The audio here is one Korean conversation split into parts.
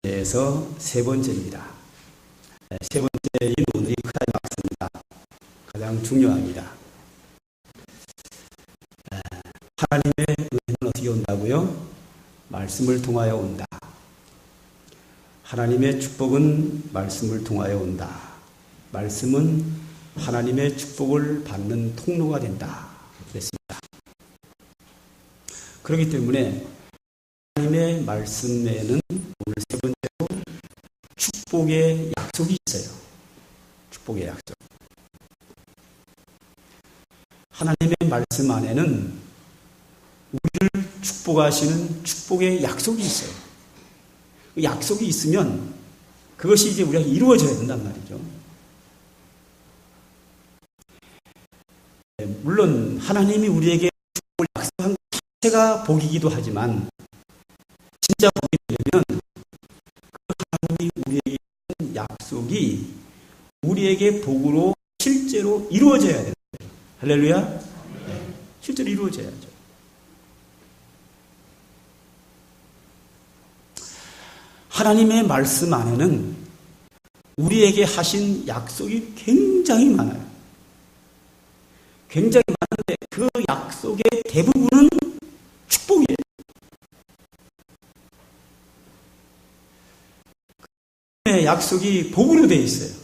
대해서 세 번째입니다. 세 번째인 오늘이 크다이 막습니다. 가장 중요합니다. 하나님의 은혜는 어떻게 온다고요? 말씀을 통하여 온다. 하나님의 축복은 말씀을 통하여 온다. 말씀은 하나님의 축복을 받는 통로가 된다. 그랬습니다. 그렇기 때문에 하나님의 말씀에는 오늘 세 번째로 축복의 약속이 있어요. 축복의 약속. 하나님의 말씀 안에는 우리를 축복하시는 축복의 약속이 있어요. 그 약속이 있으면 그것이 이제 우리가 이루어져야 된단 말이죠. 물론 하나님이 우리에게 축복을 약속한 것 자체가 복이기도 하지만 진짜 복이 되려면 그 하나님이 우리에게 한 약속이 우리에게 복으로 실제로 이루어져야 되는 거예요. 할렐루야. 네, 실제로 이루어져야죠. 하나님의 말씀 안에는 우리에게 하신 약속이 굉장히 많아요. 굉장히 많은데 그 약속의 대부분은 축복이에요. 그 약속이 복으로 되어 있어요.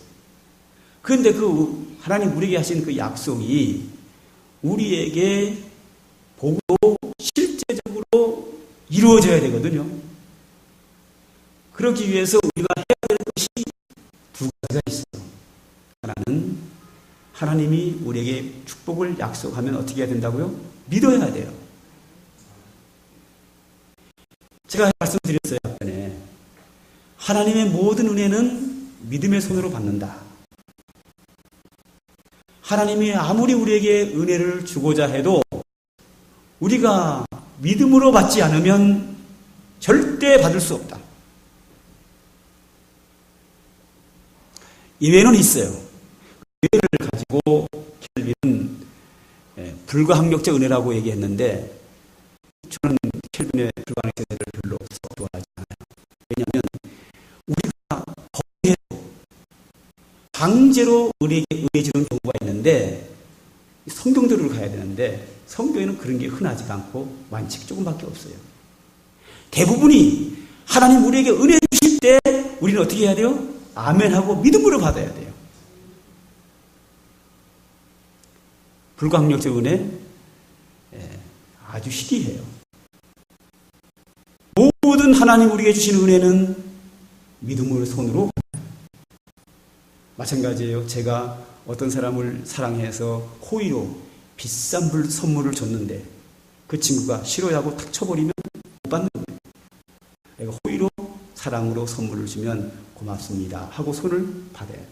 그런데 그 하나님 우리에게 하신 그 약속이 우리에게 복으로 실제적으로 이루어져야 되거든요. 그러기 위해서 우리가 해야 될 것이 두 가지가 있어요. 하나는 하나님이 우리에게 축복을 약속하면 어떻게 해야 된다고요? 믿어야 돼요. 제가 말씀드렸어요. 앞전에 하나님의 모든 은혜는 믿음의 손으로 받는다. 하나님이 아무리 우리에게 은혜를 주고자 해도 우리가 믿음으로 받지 않으면 절대 받을 수 없다. 예외는 있어요. 예외를 가지고 켈빈은 불가항력적 은혜라고 얘기했는데 저는 켈빈의 불가항력적 은혜를 별로 좋아하지 않아요. 왜냐하면 우리가 거부해도 강제로 우리에게 은혜 주는 경우가 있는데 성경대로 가야 되는데 성경에는 그런 게 흔하지가 않고 완칙 조금밖에 없어요. 대부분이 하나님 우리에게 은혜 주실 때 우리는 어떻게 해야 돼요? 아멘하고 믿음으로 받아야 돼요. 불가항력적 은혜 아주 희귀해요. 모든 하나님 우리에게 주신 은혜는 믿음으로 손으로 마찬가지예요. 제가 어떤 사람을 사랑해서 호의로 비싼 선물을 줬는데 그 친구가 싫어하고 탁 쳐버리면 못 받는 거예요. 내가 호의로 사랑으로 선물을 주면 고맙습니다 하고 손을 받아야 돼요.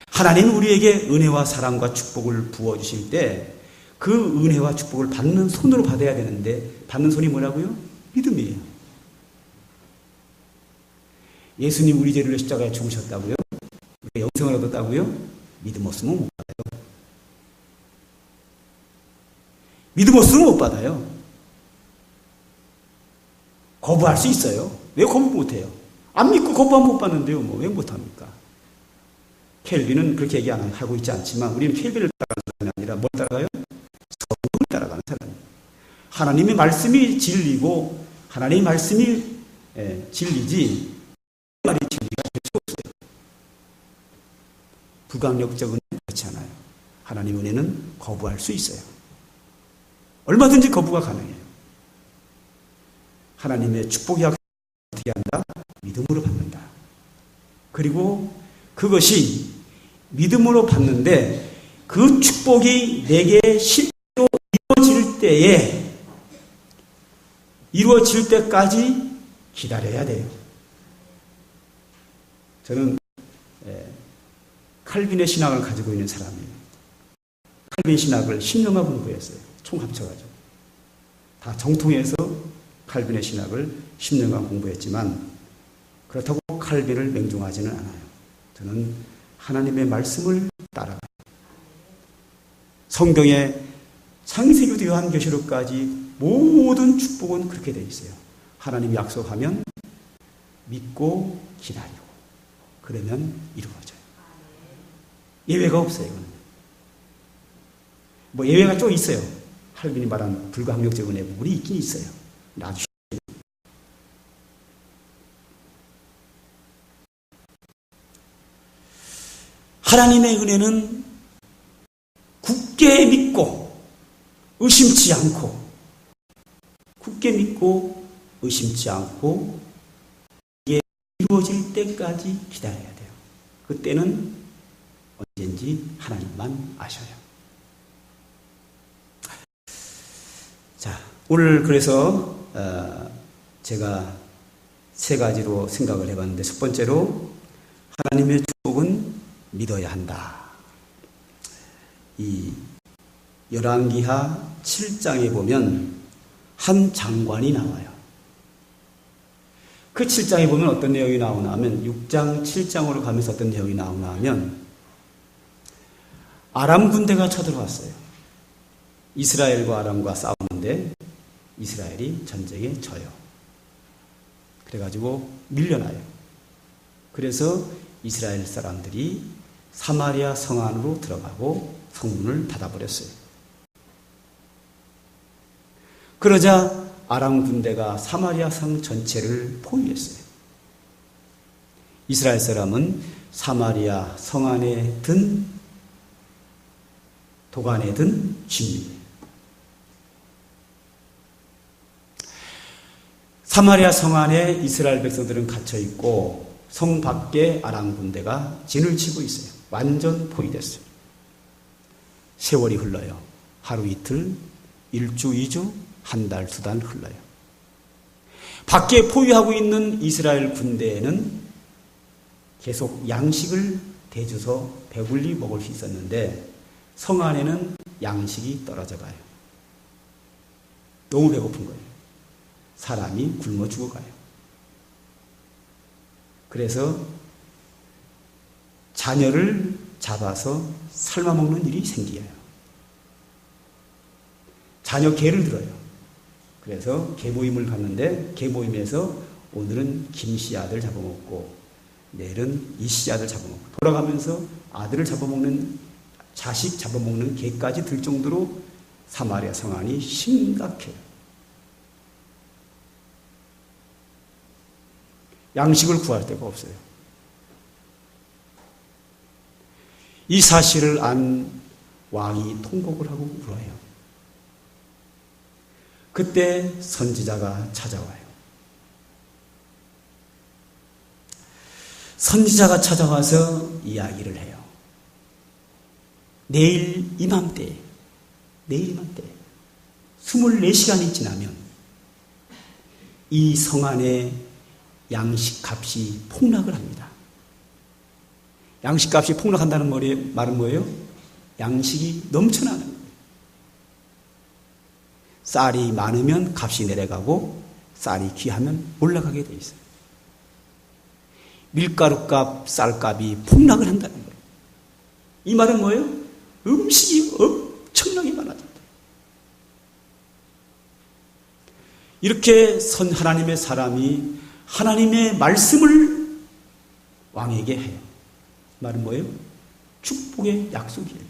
하나님은 우리에게 은혜와 사랑과 축복을 부어주실 때 그 은혜와 축복을 받는 손으로 받아야 되는데 받는 손이 뭐라고요? 믿음이에요. 예수님 우리 죄를 십자가에 죽으셨다고요? 우리가 영생을 얻었다고요? 믿음 없으면 못 받아요. 믿음 없으면 못 받아요. 거부할 수 있어요. 왜 거부 못해요? 안 믿고 거부하면 못 받는데요. 왜 못합니까? 켈빈은 그렇게 얘기 하고 있지 않지만 우리는 켈빈을 따라가는 사람이 아니라 뭘 따라가요? 성경을 따라가는 사람이에요. 하나님의 말씀이 진리고 하나님의 말씀이 진리지 말이 진리가 될 수 없어요. 불가항력적 은혜는 그렇지 않아요. 하나님의 은혜는 거부할 수 있어요. 얼마든지 거부가 가능해요. 하나님의 축복이 어떻게 한다? 믿음으로 받는다. 그리고 그것이 믿음으로 받는데 그 축복이 내게 실제로 이루어질 때까지 기다려야 돼요. 저는 칼빈의 신학을 가지고 있는 사람이에요. 칼빈 신학을 10년간 공부했어요. 총 합쳐가지고. 다 정통해서 칼빈의 신학을 10년간 공부했지만 그렇다고 칼빈을 맹종하지는 않아요. 저는 하나님의 말씀을 따라가요. 성경의 창세기부터 요한계시록까지 모든 축복은 그렇게 되어 있어요. 하나님이 약속하면 믿고 기다리고 그러면 이루어져요. 예외가 없어요. 이거는. 뭐 예외가 좀 있어요. 할빈이 말한 불가항력적 은혜 부분이 있긴 있어요. 아주 하나님의 은혜는 굳게 믿고 의심치 않고 굳게 믿고 의심치 않고 이게 이루어질 때까지 기다려야 돼요. 그때는 언젠지 하나님만 아셔요. 자, 오늘 그래서 제가 세 가지로 생각을 해봤는데 첫 번째로 하나님의 축복은 믿어야 한다. 이 열왕기하 7장에 보면 한 장관이 나와요. 그 7장에 보면 어떤 내용이 나오나 하면 6장, 7장으로 가면서 어떤 내용이 나오나 하면 아람 군대가 쳐들어왔어요. 이스라엘과 아람과 싸우는데 이스라엘이 전쟁에 져요. 그래가지고 밀려나요. 그래서 이스라엘 사람들이 사마리아 성 안으로 들어가고 성문을 닫아버렸어요. 그러자 아람 군대가 사마리아 성 전체를 포위했어요. 이스라엘 사람은 사마리아 성 안에 든 도관에 든 쥐입니다. 사마리아 성 안에 이스라엘 백성들은 갇혀 있고 성 밖에 아람 군대가 진을 치고 있어요. 완전 포위됐어요. 세월이 흘러요. 하루 이틀, 일주, 이주, 한 달, 두 달 흘러요. 밖에 포위하고 있는 이스라엘 군대에는 계속 양식을 대줘서 배불리 먹을 수 있었는데 성 안에는 양식이 떨어져 가요. 너무 배고픈 거예요. 사람이 굶어 죽어가요. 그래서 자녀를 잡아서 삶아먹는 일이 생겨요. 자녀 개를 들어요. 그래서 개모임을 갔는데 개모임에서 오늘은 김씨 아들 잡아먹고 내일은 이씨 아들 잡아먹고 돌아가면서 아들을 잡아먹는 자식 잡아먹는 개까지 들 정도로 사마리아 성안이 심각해요. 양식을 구할 데가 없어요. 이 사실을 안 왕이 통곡을 하고 울어요. 그때 선지자가 찾아와요. 선지자가 찾아와서 이야기를 해요. 내일 이맘때 24시간이 지나면 이 성 안에 양식값이 폭락을 합니다. 양식값이 폭락한다는 말은 뭐예요? 양식이 넘쳐나는 거예요. 쌀이 많으면 값이 내려가고 쌀이 귀하면 올라가게 돼 있어요. 밀가루값, 쌀값이 폭락을 한다는 거예요. 이 말은 뭐예요? 음식이 엄청나게 많아진다. 이렇게 하나님의 사람이 하나님의 말씀을 왕에게 해요. 말은 뭐예요? 축복의 약속이에요.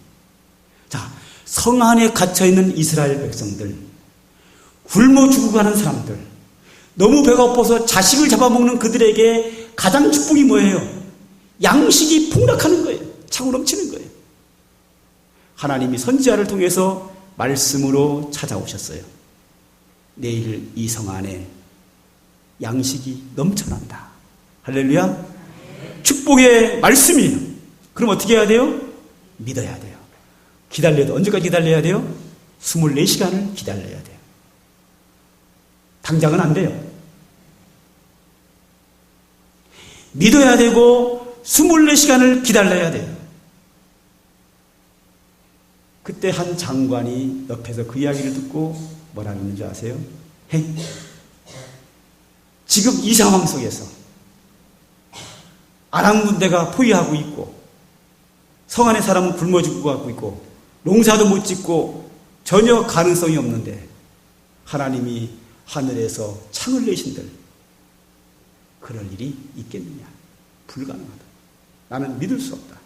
자, 성 안에 갇혀있는 이스라엘 백성들, 굶어 죽어가는 사람들, 너무 배가 고파서 자식을 잡아먹는 그들에게 가장 축복이 뭐예요? 양식이 폭락하는 거예요. 차고 넘치는 거예요. 하나님이 선지자를 통해서 말씀으로 찾아오셨어요. 내일 이 성 안에 양식이 넘쳐난다. 할렐루야. 축복의 말씀이에요. 그럼 어떻게 해야 돼요? 믿어야 돼요. 기다려도 언제까지 기다려야 돼요? 24시간을 기다려야 돼요. 당장은 안 돼요. 믿어야 되고 24시간을 기다려야 돼요. 그때 한 장관이 옆에서 그 이야기를 듣고 뭐라 그러는지 아세요? 헤이, 지금 이 상황 속에서 아람 군대가 포위하고 있고 성 안의 사람은 굶어 죽고 있고 농사도 못 짓고 전혀 가능성이 없는데 하나님이 하늘에서 창을 내신들 그럴 일이 있겠느냐? 불가능하다. 나는 믿을 수 없다.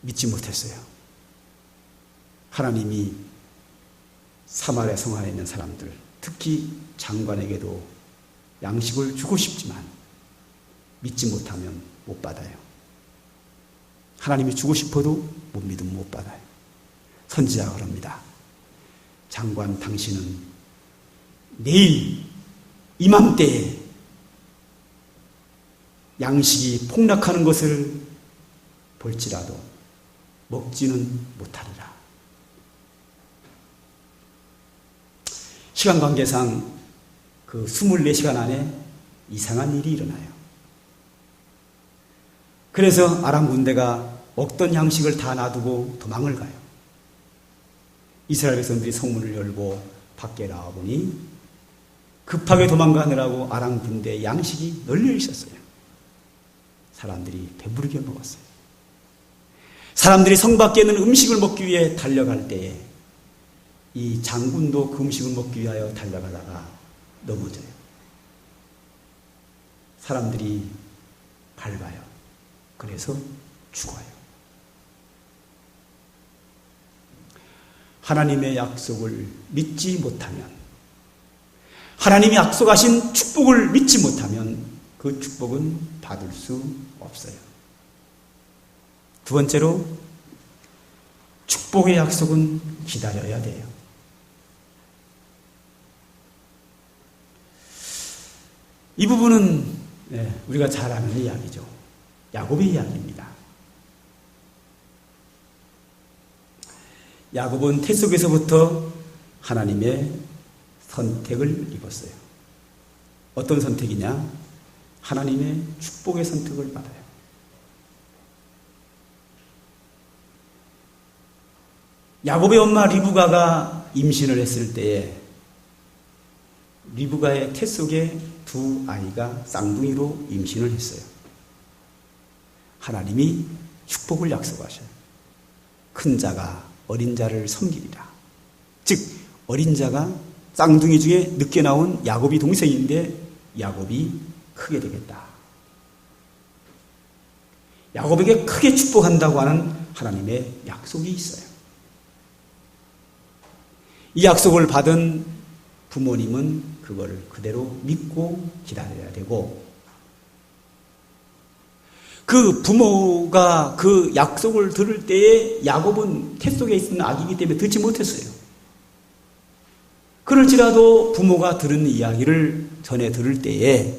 믿지 못했어요. 하나님이 사마리아 성 안에 있는 사람들, 특히 장관에게도 양식을 주고 싶지만 믿지 못하면 못 받아요. 하나님이 주고 싶어도 못 믿으면 못 받아요. 선지자가 그럽니다. 장관, 당신은 내일 이맘때에 양식이 폭락하는 것을 볼지라도 먹지는 못하리라. 시간 관계상 그 24시간 안에 이상한 일이 일어나요. 그래서 아람 군대가 먹던 양식을 다 놔두고 도망을 가요. 이스라엘 백성들이 성문을 열고 밖에 나와보니 급하게 도망가느라고 아람 군대의 양식이 널려 있었어요. 사람들이 배부르게 먹었어요. 사람들이 성 밖에 있는 음식을 먹기 위해 달려갈 때에 이 장군도 그 음식을 먹기 위하여 달려가다가 넘어져요. 사람들이 밟아요. 그래서 죽어요. 하나님의 약속을 믿지 못하면, 하나님이 약속하신 축복을 믿지 못하면 그 축복은 받을 수 없어요. 두 번째로, 축복의 약속은 기다려야 돼요. 이 부분은 우리가 잘 아는 이야기죠. 야곱의 이야기입니다. 야곱은 태 속에서부터 하나님의 선택을 입었어요. 어떤 선택이냐? 하나님의 축복의 선택을 받아요. 야곱의 엄마 리브가가 임신을 했을 때에 리브가의 태 속에 두 아이가 쌍둥이로 임신을 했어요. 하나님이 축복을 약속하셔요. 큰 자가 어린 자를 섬기리라. 즉 어린 자가 쌍둥이 중에 늦게 나온 야곱이 동생인데 야곱이 크게 되겠다. 야곱에게 크게 축복한다고 하는 하나님의 약속이 있어요. 이 약속을 받은 부모님은 그걸 그대로 믿고 기다려야 되고, 그 부모가 그 약속을 들을 때에 야곱은 태 속에 있는 아기이기 때문에 듣지 못했어요. 그럴지라도 부모가 들은 이야기를 전해 들을 때에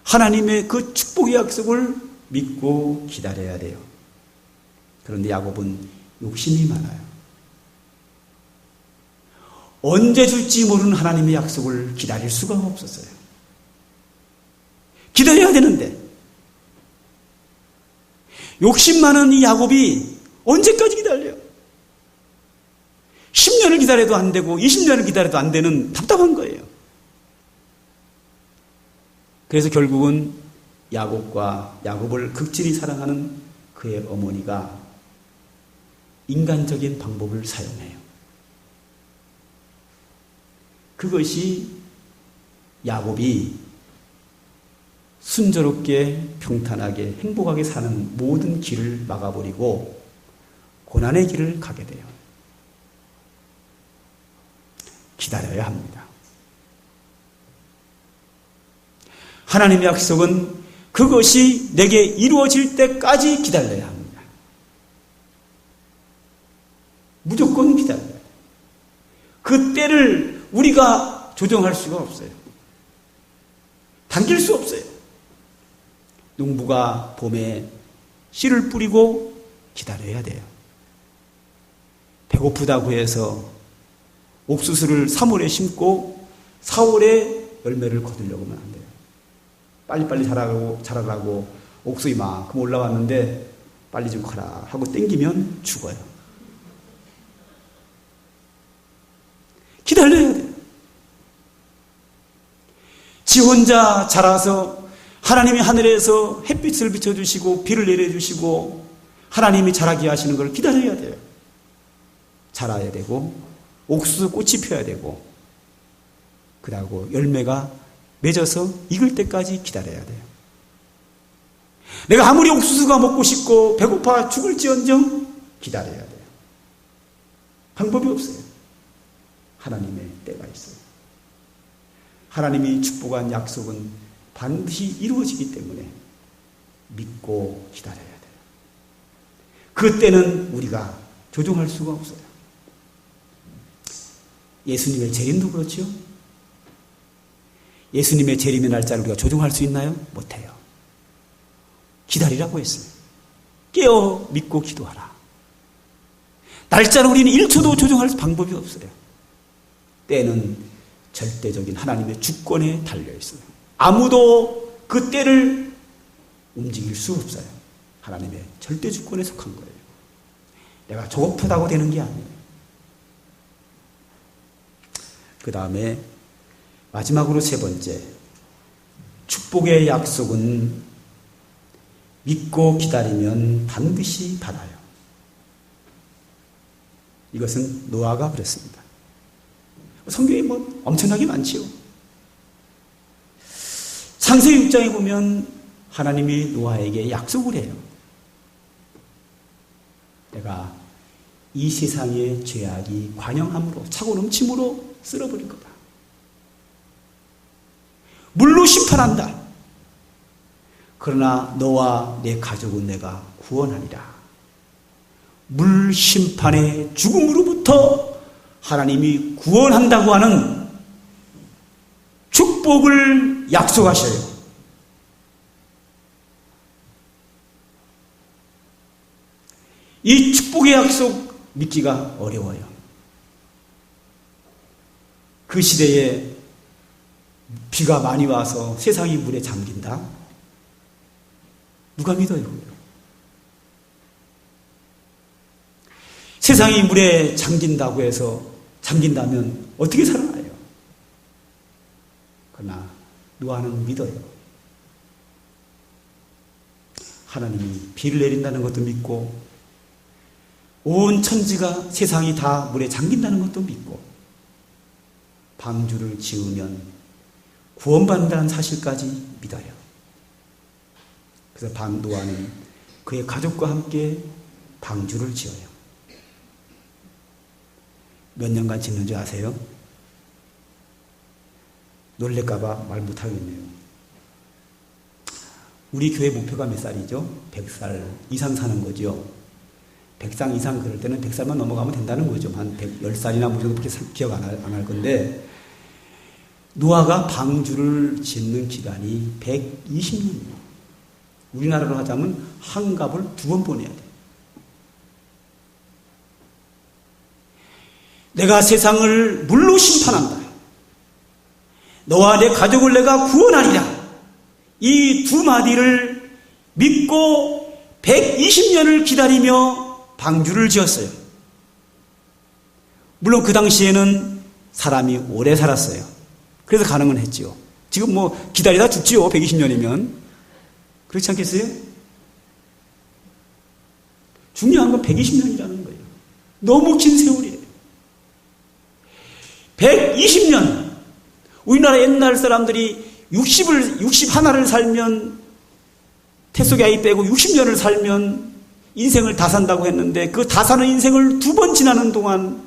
하나님의 그 축복의 약속을 믿고 기다려야 돼요. 그런데 야곱은 욕심이 많아요. 언제 줄지 모르는 하나님의 약속을 기다릴 수가 없었어요. 기다려야 되는데 욕심 많은 이 야곱이 언제까지 기다려요? 10년을 기다려도 안 되고 20년을 기다려도 안 되는 답답한 거예요. 그래서 결국은 야곱을 극진히 사랑하는 그의 어머니가 인간적인 방법을 사용해요. 그것이 야곱이 순조롭게 평탄하게 행복하게 사는 모든 길을 막아버리고 고난의 길을 가게 돼요. 기다려야 합니다. 하나님의 약속은 그것이 내게 이루어질 때까지 기다려야 합니다. 무조건 기다려야 해요. 그 때를 우리가 조정할 수가 없어요. 당길 수 없어요. 농부가 봄에 씨를 뿌리고 기다려야 돼요. 배고프다고 해서 옥수수를 3월에 심고 4월에 열매를 거두려고 하면 안 돼요. 빨리빨리 자라라고 옥수수 이만큼 올라왔는데 빨리 좀 커라 하고 땡기면 죽어요. 기다려야 돼요. 지 혼자 자라서 하나님이 하늘에서 햇빛을 비춰주시고 비를 내려주시고 하나님이 자라게 하시는 걸 기다려야 돼요. 자라야 되고 옥수수 꽃이 펴야 되고 그러고 열매가 맺어서 익을 때까지 기다려야 돼요. 내가 아무리 옥수수가 먹고 싶고 배고파 죽을지언정 기다려야 돼요. 방법이 없어요. 하나님의 때가 있어요. 하나님이 축복한 약속은 반드시 이루어지기 때문에 믿고 기다려야 돼요. 그 때는 우리가 조종할 수가 없어요. 예수님의 재림도 그렇죠. 예수님의 재림의 날짜를 우리가 조종할 수 있나요? 못해요. 기다리라고 했어요. 깨어 믿고 기도하라. 날짜를 우리는 1초도 조종할 방법이 없어요. 때는 절대적인 하나님의 주권에 달려 있어요. 아무도 그 때를 움직일 수 없어요. 하나님의 절대 주권에 속한 거예요. 내가 조급하다고 되는 게 아니에요. 그 다음에 마지막으로 세 번째, 축복의 약속은 믿고 기다리면 반드시 받아요. 이것은 노아가 그랬습니다. 성경에 뭐 엄청나게 많지요. 창세기 6장에 보면 하나님이 노아에게 약속을 해요. 내가 이 세상의 죄악이 관영함으로 차고 넘침으로 쓸어버릴 거다. 물로 심판한다. 그러나 너와 내 가족은 내가 구원하리라. 물 심판의 죽음으로부터 하나님이 구원한다고 하는 축복을 약속하셔요. 이 축복의 약속 믿기가 어려워요. 그 시대에 비가 많이 와서 세상이 물에 잠긴다? 누가 믿어요? 세상이 물에 잠긴다고 해서 잠긴다면 어떻게 살아나요? 그러나 노아는 믿어요. 하나님이 비를 내린다는 것도 믿고 온 천지가 세상이 다 물에 잠긴다는 것도 믿고 방주를 지으면 구원받는다는 사실까지 믿어요. 그래서 노아는 그의 가족과 함께 방주를 지어요. 몇 년간 짓는 줄 아세요? 놀랄까봐 말 못하겠네요. 우리 교회 목표가 몇 살이죠? 100살 이상 사는 거죠. 100살 이상 그럴 때는 100살만 넘어가면 된다는 거죠. 한 10살이나 뭐 정도밖에 기억 안 할 건데, 노아가 방주를 짓는 기간이 120년이에요. 우리나라로 하자면 한갑을 2번 보내야 돼요. 내가 세상을 물로 심판한다. 너와 내 가족을 내가 구원하리라. 이 두 마디를 믿고 120년을 기다리며 방주를 지었어요. 물론 그 당시에는 사람이 오래 살았어요. 그래서 가능은 했지요. 지금 뭐 기다리다 죽지요. 120년이면. 그렇지 않겠어요? 중요한 건 120년이라는 거예요. 너무 긴 세월이에요. 120년. 우리나라 옛날 사람들이 60 하나를 살면, 태속의 아이 빼고 60년을 살면 인생을 다 산다고 했는데, 그 다 사는 인생을 2번 지나는 동안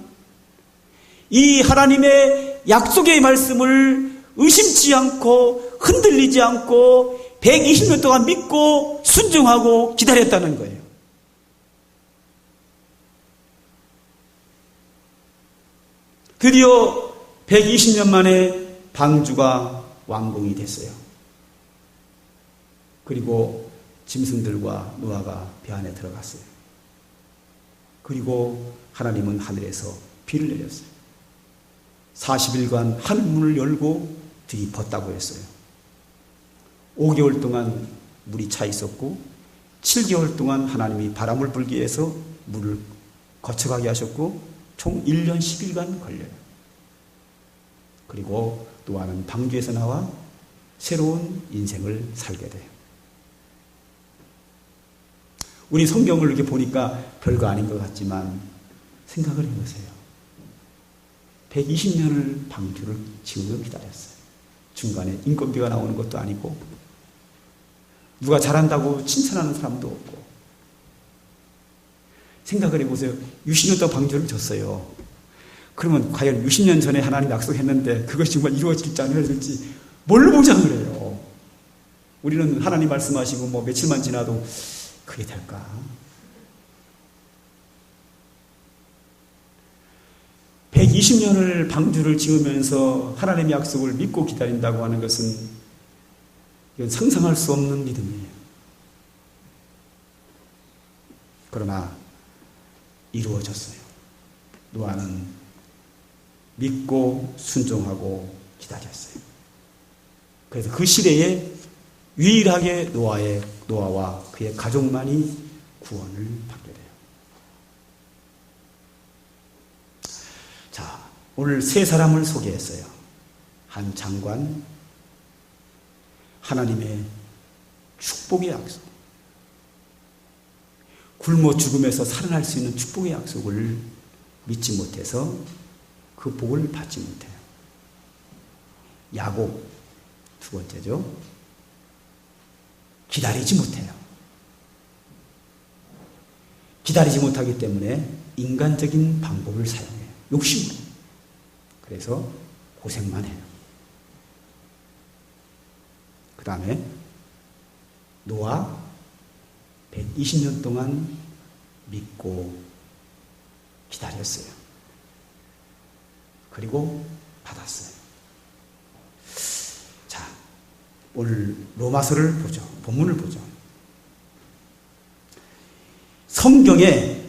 이 하나님의 약속의 말씀을 의심치 않고 흔들리지 않고 120년 동안 믿고 순종하고 기다렸다는 거예요. 드디어 120년 만에 방주가 완공이 됐어요. 그리고 짐승들과 노아가 배 안에 들어갔어요. 그리고 하나님은 하늘에서 비를 내렸어요. 40일간 하늘문을 열고 들이붓다고 했어요. 5개월 동안 물이 차 있었고 7개월 동안 하나님이 바람을 불게 해서 물을 거쳐가게 하셨고 총 1년 10일간 걸려요. 그리고 노아는 방주에서 나와 새로운 인생을 살게 돼요. 우리 성경을 이렇게 보니까 별거 아닌 것 같지만 생각을 해보세요. 120년을 방주를 지으며 기다렸어요. 중간에 인건비가 나오는 것도 아니고 누가 잘한다고 칭찬하는 사람도 없고. 생각을 해보세요. 60년 동안 방주를 졌어요. 그러면 과연 60년 전에 하나님 약속했는데 그것이 정말 이루어질지 안 이루어질지 뭘로 보장을 해요? 우리는 하나님 말씀하시고 뭐 며칠만 지나도 그게 될까? (120년을) 방주를 지으면서 하나님의 약속을 믿고 기다린다고 하는 것은 이건 상상할 수 없는 믿음이에요. 그러나 이루어졌어요. 노아는 믿고 순종하고 기다렸어요. 그래서 그 시대에 유일하게 노아와 그의 가족만이 구원을 받게 돼요. 자, 오늘 세 사람을 소개했어요. 한 장관, 하나님의 축복의 약속, 굶어 죽음에서 살아날 수 있는 축복의 약속을 믿지 못해서 그 복을 받지 못해요. 야곱, 두 번째죠. 기다리지 못해요. 기다리지 못하기 때문에 인간적인 방법을 사용해요. 욕심으로. 그래서 고생만 해요. 그 다음에 노아 120년 동안 믿고 기다렸어요. 그리고 받았어요. 자, 오늘 로마서를 보죠. 본문을 보죠. 성경에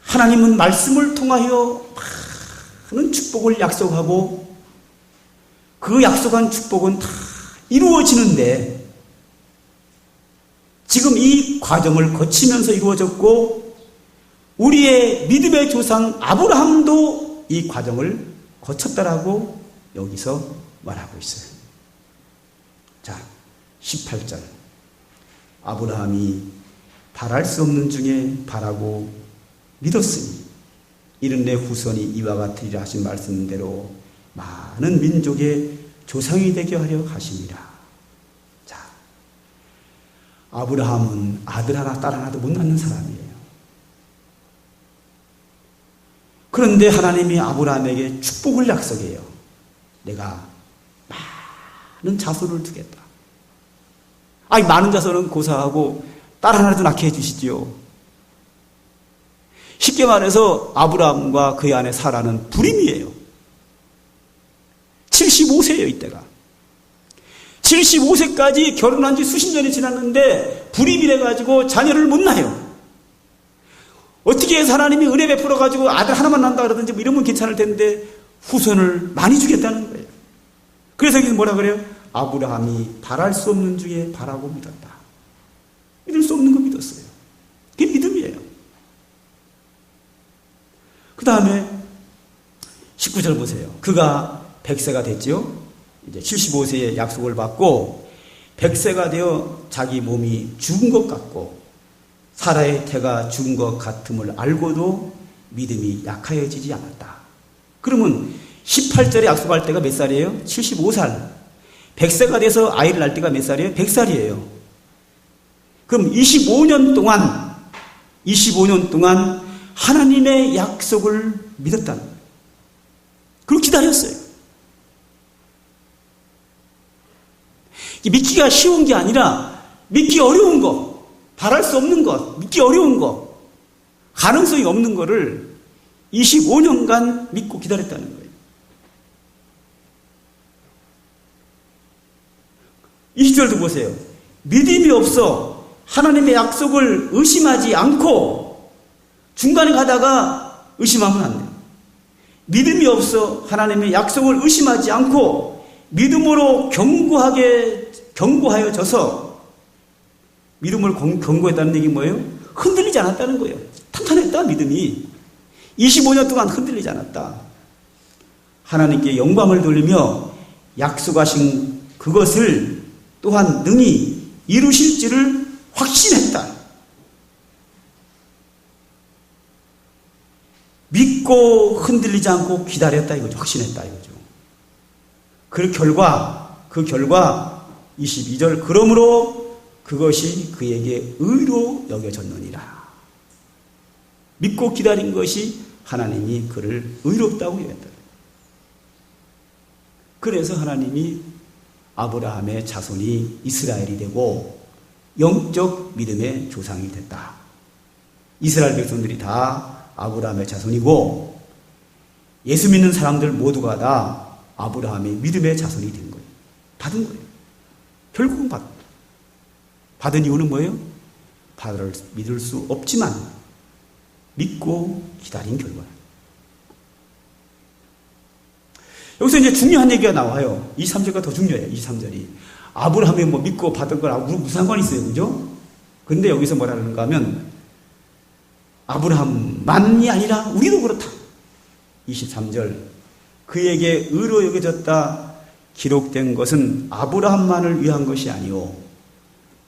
하나님은 말씀을 통하여 많은 축복을 약속하고 그 약속한 축복은 다 이루어지는데 지금 이 과정을 거치면서 이루어졌고 우리의 믿음의 조상 아브라함도 이 과정을 거쳤다라고 여기서 말하고 있어요. 자, 18절. 아브라함이 바랄 수 없는 중에 바라고 믿었으니 이는 내 후손이 이와 같으리라 하신 말씀대로 많은 민족의 조상이 되게 하려 하심이라. 자, 아브라함은 아들 하나 딸 하나도 못 낳는 사람이에요. 그런데 하나님이 아브라함에게 축복을 약속해요. 내가 많은 자손을 두겠다. 아니, 많은 자손은 고사하고 딸 하나도 낳게 해주시지요. 쉽게 말해서 아브라함과 그의 아내 사라는 불임이에요. 75세예요, 이때가. 75세까지 결혼한 지 수십 년이 지났는데 불임이래 가지고 자녀를 못 낳아요. 어떻게 해서 하나님이 은혜 베풀어 가지고 아들 하나만 낳는다 그러든지 뭐 이러면 괜찮을 텐데 후손을 많이 주겠다는 거예요. 그래서 여기서 뭐라 그래요? 아브라함이 바랄 수 없는 중에 바라고 믿었다. 믿을 수 없는 거 믿었어요. 그게 믿음이에요. 그 다음에 19절 보세요. 그가 100세가 됐죠. 이제 75세의 약속을 받고 100세가 되어 자기 몸이 죽은 것 같고 사라의 태가 죽은 것 같음을 알고도 믿음이 약하여지지 않았다. 그러면 18절에 약속할 때가 몇 살이에요? 75살. 100세가 돼서 아이를 낳을 때가 몇 살이에요? 100살이에요. 그럼 25년 동안 하나님의 약속을 믿었다는 거예요. 그리고 기다렸어요. 믿기가 쉬운 게 아니라 믿기 어려운 거, 바랄 수 없는 것, 믿기 어려운 거, 가능성이 없는 거를 25년간 믿고 기다렸다는 거예요. 20절도 보세요. 믿음이 없어 하나님의 약속을 의심하지 않고 중간에 가다가 의심하면 안 돼요. 믿음이 없어 하나님의 약속을 의심하지 않고 믿음으로 견고하여져서 믿음을 견고했다는 얘기 뭐예요? 흔들리지 않았다는 거예요. 탄탄했다, 믿음이. 25년 동안 흔들리지 않았다. 하나님께 영광을 돌리며 약속하신 그것을 또한 능히 이루실지를 확신했다. 믿고 믿고 흔들리지 않고 기다렸다 이거죠. 확신했다 이거죠. 그 결과 22절 그러므로 그것이 그에게 의로 여겨졌느니라. 믿고 기다린 것이 하나님이 그를 의롭다고 여겼다. 그래서 하나님이 아브라함의 자손이 이스라엘이 되고 영적 믿음의 조상이 됐다. 이스라엘 백성들이 다 아브라함의 자손이고 예수 믿는 사람들 모두가 다 아브라함의 믿음의 자손이 된 거예요. 받은 거예요. 결국은 받은 이유는 뭐예요? 믿을 수 없지만 믿고 기다린 결과. 여기서 이제 중요한 얘기가 나와요. 23절가 더 중요해요. 23절이. 아브라함이 뭐 믿고 받은 거랑 무슨 상관이 있어요. 그죠? 근데 여기서 뭐라는가 하면 아브라함만이 아니라 우리도 그렇다. 23절. 그에게 의로 여겨졌다 기록된 것은 아브라함만을 위한 것이 아니오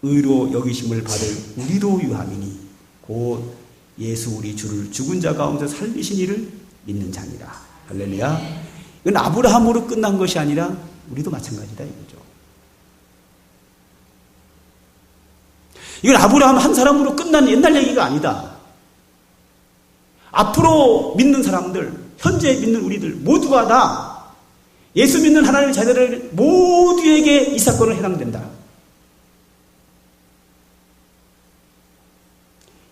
의로 여기심을 받을 우리도 유함이니 곧 예수 우리 주를 죽은 자 가운데 살리신 이를 믿는 자니라. 할렐루야. 이건 아브라함으로 끝난 것이 아니라 우리도 마찬가지다 이거죠. 이건 아브라함 한 사람으로 끝난 옛날 얘기가 아니다. 앞으로 믿는 사람들, 현재 믿는 우리들 모두가 다 예수 믿는 하나님의 자녀들 모두에게 이 사건은 해당된다.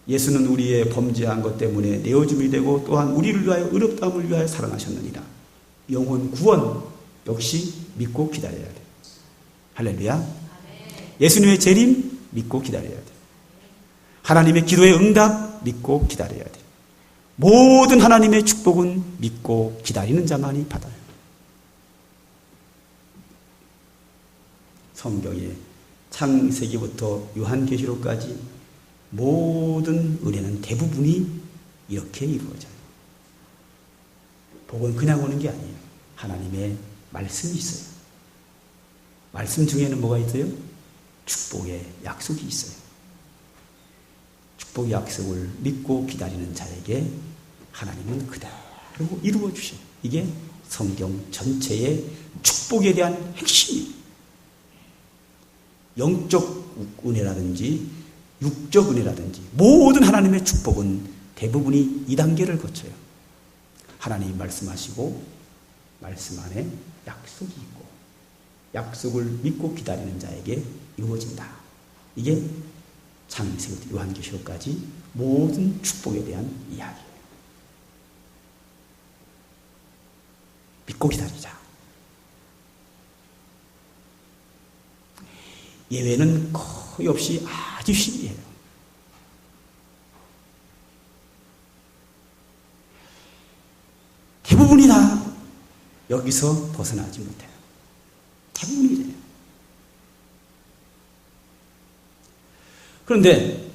예수는 우리의 범죄한 것 때문에 내어줌이 되고 또한 우리를 위하여 의롭다함을 위하여 사랑하셨느니라. 영혼 구원 역시 믿고 기다려야 돼. 할렐루야. 예수님의 재림 믿고 기다려야 돼. 하나님의 기도의 응답 믿고 기다려야 돼. 모든 하나님의 축복은 믿고 기다리는 자만이 받아요. 성경의 창세기부터 요한계시록까지 모든 은혜는 대부분이 이렇게 이루어져요. 복은 그냥 오는 게 아니에요. 하나님의 말씀이 있어요. 말씀 중에는 뭐가 있어요? 축복의 약속이 있어요. 축복의 약속을 믿고 기다리는 자에게 하나님은 그대로 이루어 주셔요. 이게 성경 전체의 축복에 대한 핵심이에요. 영적 은혜라든지 육적 은혜라든지 모든 하나님의 축복은 대부분이 이 단계를 거쳐요. 하나님이 말씀하시고 말씀 안에 약속이 있고 약속을 믿고 기다리는 자에게 이루어진다. 이게 창세기부터 요한계시록까지 모든 축복에 대한 이야기예요. 믿고 기다리자. 예외는 거의 없이 아주 희미해요. 대부분이 다 여기서 벗어나지 못해요. 대부분이 그래요. 그런데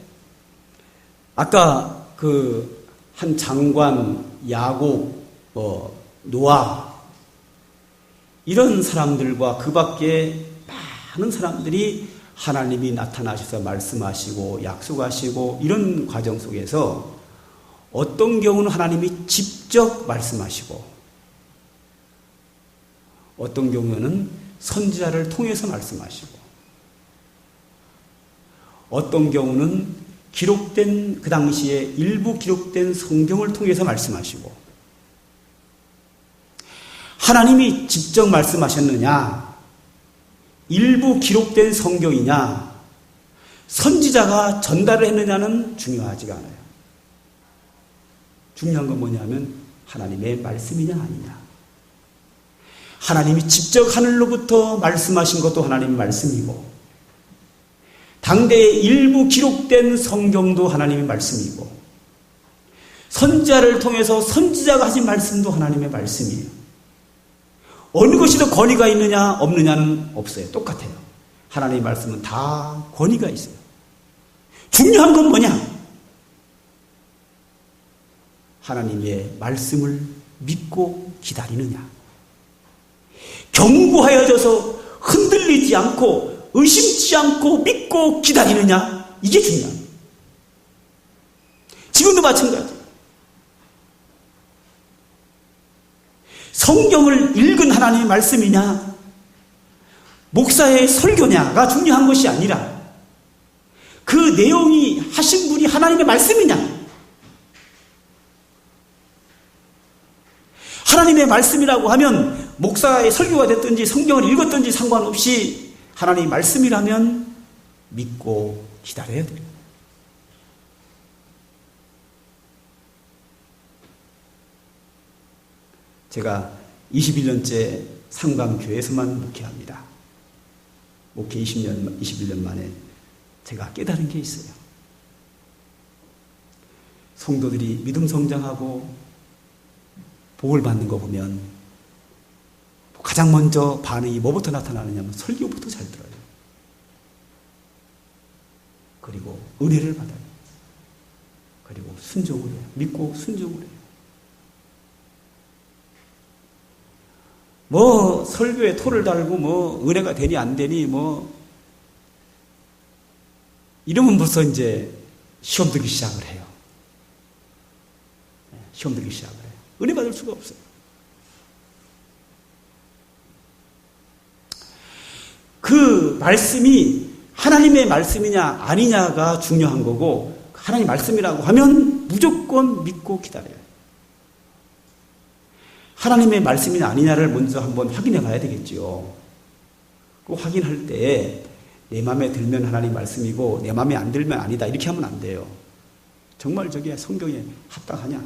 아까 그 한 장관, 야곱, 노아 이런 사람들과 그 밖에 많은 사람들이 하나님이 나타나셔서 말씀하시고 약속하시고 이런 과정 속에서 어떤 경우는 하나님이 직접 말씀하시고 어떤 경우는 선지자를 통해서 말씀하시고 어떤 경우는 기록된 그 당시에 일부 기록된 성경을 통해서 말씀하시고 하나님이 직접 말씀하셨느냐 일부 기록된 성경이냐 선지자가 전달을 했느냐는 중요하지가 않아요. 중요한 건 뭐냐면 하나님의 말씀이냐 아니냐. 하나님이 직접 하늘로부터 말씀하신 것도 하나님의 말씀이고 당대에 일부 기록된 성경도 하나님의 말씀이고 선지자를 통해서 선지자가 하신 말씀도 하나님의 말씀이에요. 어느 것이 더 권위가 있느냐 없느냐는 없어요. 똑같아요. 하나님의 말씀은 다 권위가 있어요. 중요한 건 뭐냐? 하나님의 말씀을 믿고 기다리느냐. 견고하여져서 흔들리지 않고 의심치 않고 믿고 기다리느냐. 이게 중요합니다. 지금도 마찬가지. 성경을 읽은 하나님의 말씀이냐, 목사의 설교냐가 중요한 것이 아니라 그 내용이 하신 분이 하나님의 말씀이냐. 하나님의 말씀이라고 하면 목사의 설교가 됐든지 성경을 읽었든지 상관없이 하나님의 말씀이라면 믿고 기다려야 돼요. 제가 21년째 상강교회에서만 목회합니다. 목회 21년 만에 제가 깨달은 게 있어요. 성도들이 믿음 성장하고 복을 받는 거 보면 가장 먼저 반응이 뭐부터 나타나느냐면 설교부터 잘 들어요. 그리고 은혜를 받아요. 그리고 순종을 해요. 믿고 순종을 해요. 뭐 설교에 토를 달고 뭐 은혜가 되니 안 되니 뭐 이러면 벌써 이제 시험 들기 시작을 해요. 시험 들기 시작을 해요. 은혜 받을 수가 없어요. 그 말씀이 하나님의 말씀이냐 아니냐가 중요한 거고, 하나님 말씀이라고 하면 무조건 믿고 기다려요. 하나님의 말씀이냐 아니냐를 먼저 한번 확인해 봐야 되겠죠. 그 확인할 때 내 마음에 들면 하나님 말씀이고 내 마음에 안 들면 아니다, 이렇게 하면 안 돼요. 정말 저게 성경에 합당하냐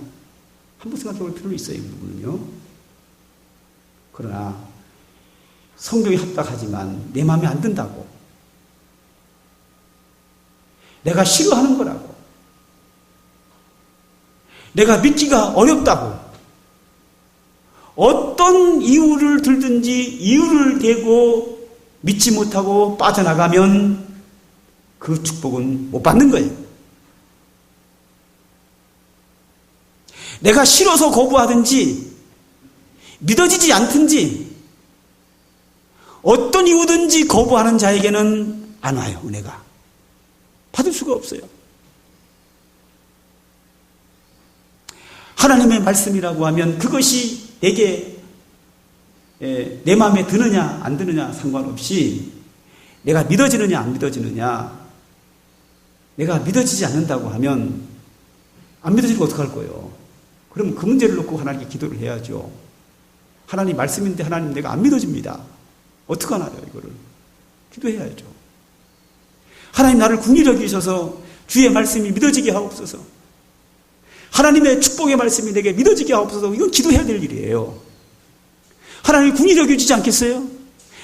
한번 생각해 볼 필요는 있어요. 이 부분은요. 그러나 성경이 합당하지만 내 마음에 안 든다고, 내가 싫어하는 거라고, 내가 믿기가 어렵다고, 어떤 이유를 들든지 이유를 대고 믿지 못하고 빠져나가면 그 축복은 못 받는 거예요. 내가 싫어서 거부하든지 믿어지지 않든지 어떤 이유든지 거부하는 자에게는 안 와요. 은혜가 받을 수가 없어요. 하나님의 말씀이라고 하면 그것이 내게 내 마음에 드느냐 안 드느냐 상관없이 내가 믿어지느냐 안 믿어지느냐, 내가 믿어지지 않는다고 하면 안 믿어지면 어떡할 거예요? 그럼 그 문제를 놓고 하나님께 기도를 해야죠. 하나님 말씀인데 하나님 내가 안 믿어집니다. 어떡하나요? 이거를 기도해야죠. 하나님 나를 긍휼히 여기셔서 주의 말씀이 믿어지게 하옵소서. 하나님의 축복의 말씀이 내게 믿어지게 하옵소서. 이건 기도해야 될 일이에요. 하나님이 긍휼히 여겨주지 않겠어요?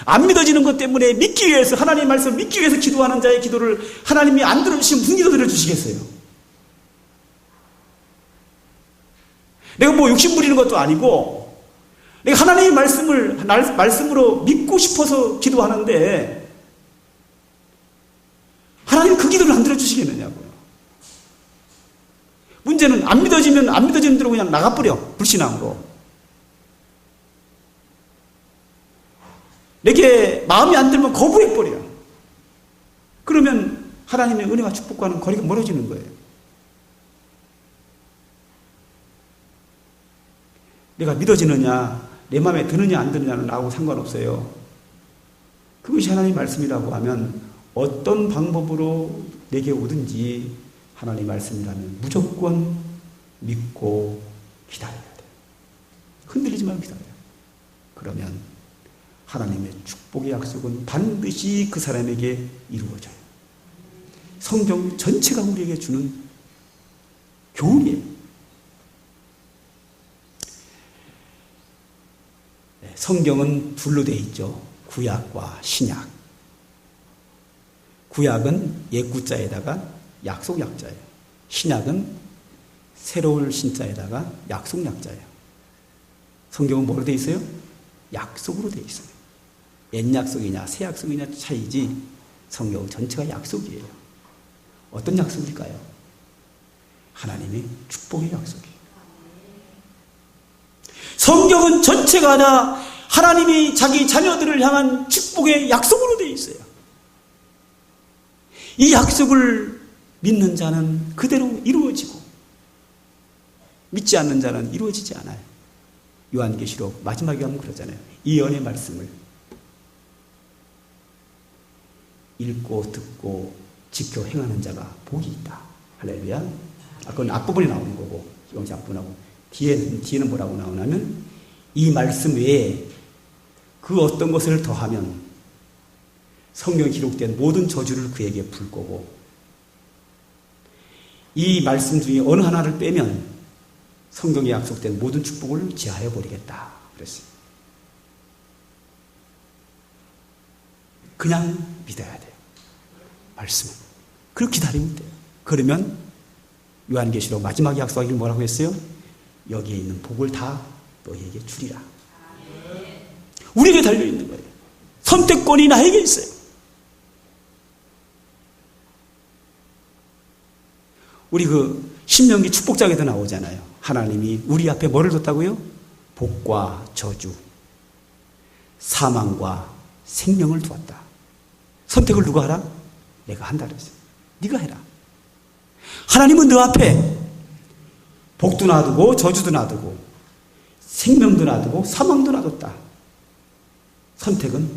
안 믿어지는 것 때문에 믿기 위해서, 하나님의 말씀을 믿기 위해서 기도하는 자의 기도를 하나님이 안 들어주시면 무슨 기도 들어주시겠어요? 내가 뭐 욕심 부리는 것도 아니고 내가 하나님의 말씀으로 믿고 싶어서 기도하는데 하나님 그 기도를 안 들어주시겠느냐고요. 문제는 안 믿어지면 안 믿어지는 대로 그냥 나가버려. 불신앙으로. 내게 마음이 안 들면 거부해버려. 그러면 하나님의 은혜와 축복과는 거리가 멀어지는 거예요. 내가 믿어지느냐, 내 마음에 드느냐 안 드느냐는 나하고 상관없어요. 그것이 하나님의 말씀이라고 하면 어떤 방법으로 내게 오든지 하나님의 말씀이라면 무조건 믿고 기다려야 돼요. 흔들리지 말고 기다려요. 그러면 하나님의 축복의 약속은 반드시 그 사람에게 이루어져요. 성경 전체가 우리에게 주는 교훈이에요. 성경은 둘로 되어 있죠. 구약과 신약. 구약은 옛구자에다가 약속 약자예요. 신약은 새로울 신자에다가 약속 약자예요. 성경은 뭐로 되어 있어요? 약속으로 되어 있어요. 옛 약속이냐 새 약속이냐 차이지 성경 전체가 약속이에요. 어떤 약속일까요? 하나님의 축복의 약속이에요. 성경은 전체가 다 하나님이 자기 자녀들을 향한 축복의 약속으로 되어 있어요. 이 약속을 믿는 자는 그대로 이루어지고 믿지 않는 자는 이루어지지 않아요. 요한계시록 마지막에 가면 그러잖아요. 이 연의 말씀을 읽고 듣고 지켜 행하는 자가 복이 있다. 할렐루야. 그건 앞부분에 나오는 거고, 여기 앞부분하고 뒤에는 뭐라고 나오냐면 이 말씀 외에 그 어떤 것을 더하면 성경에 기록된 모든 저주를 그에게 불 거고, 이 말씀 중에 어느 하나를 빼면 성경에 약속된 모든 축복을 제하여 버리겠다 그랬어요. 그냥 믿어야 돼요. 말씀은. 그리고 기다리면 돼요. 그러면 요한계시록 마지막에 약속하기를 뭐라고 했어요? 여기에 있는 복을 다 너희에게 주리라. 우리에게 달려있는 거예요. 선택권이 나에게 있어요. 우리 신명기 축복장에도 나오잖아요. 하나님이 우리 앞에 뭐를 뒀다고요? 복과 저주, 사망과 생명을 두었다. 선택을 누가 하라? 내가 한다 그랬어요. 네가 해라. 하나님은 너 앞에 복도 놔두고 저주도 놔두고 생명도 놔두고 사망도 놔뒀다. 선택은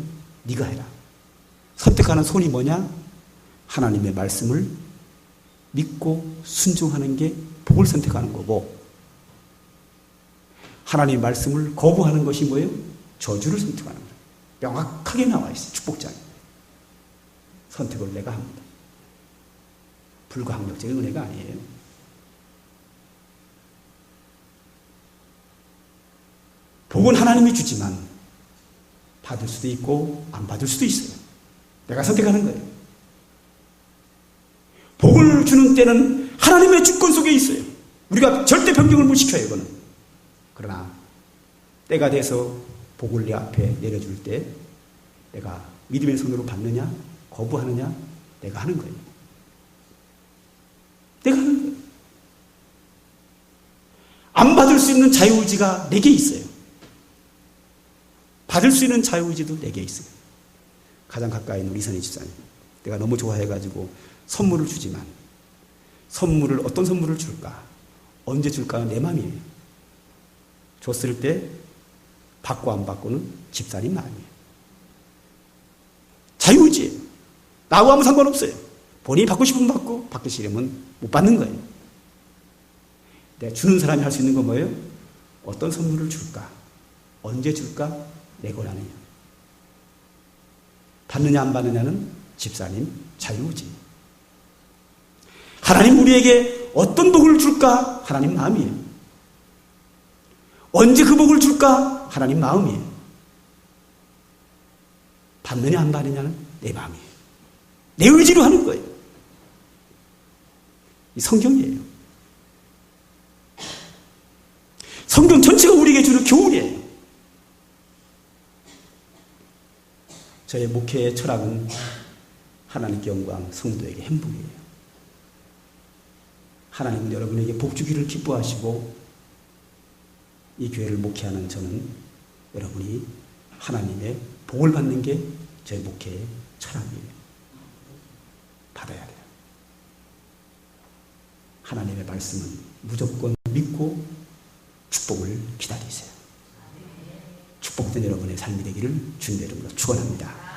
네가 해라. 선택하는 손이 뭐냐? 하나님의 말씀을 믿고 순종하는 게 복을 선택하는 거고, 하나님의 말씀을 거부하는 것이 뭐예요? 저주를 선택하는 거예요. 명확하게 나와 있어요. 축복장에. 선택을 내가 합니다. 불가항력적인 은혜가 아니에요. 복은 하나님이 주지만 받을 수도 있고 안 받을 수도 있어요. 내가 선택하는 거예요. 복을 주는 때는 하나님의 주권 속에 있어요. 우리가 절대 변경을 못 시켜요, 이거는. 그러나 때가 돼서 복을 내 앞에 내려줄 때 내가 믿음의 손으로 받느냐 거부하느냐 내가 하는 거예요. 내가 하는 거예요. 안 받을 수 있는 자유의지가 내게 있어요. 받을 수 있는 자유의지도 내게 있어요. 가장 가까이 있는 우리 이선희 집사님, 내가 너무 좋아해가지고 선물을 주지만 어떤 선물을 줄까? 언제 줄까는 내 마음이에요. 줬을 때 받고 안 받고는 집사님 마음이에요. 자유의지예요. 나하고 아무 상관없어요. 본인이 받고 싶으면 받고 받기 싫으면 못 받는 거예요. 내가 주는 사람이 할 수 있는 건 뭐예요? 어떤 선물을 줄까? 언제 줄까? 내 권한이에요. 받느냐 안 받느냐는 집사님 자유의지. 하나님 우리에게 어떤 복을 줄까? 하나님 마음이에요. 언제 그 복을 줄까? 하나님 마음이에요. 받느냐 안 받느냐는 내 마음이에요. 내 의지로 하는 거예요. 이 성경이에요. 성경 전체가 우리에게 주는 교훈이에요. 저의 목회의 철학은 하나님께 영광, 성도에게 행복이에요. 하나님은 여러분에게 복 주기를 기뻐하시고 이 교회를 목회하는 저는 여러분이 하나님의 복을 받는 게 저의 목회의 철학이에요. 받아야 돼요. 하나님의 말씀은 무조건 믿고 축복을 기다리세요. 축복된 여러분의 삶이 되기를 주님의 이름으로 축원합니다.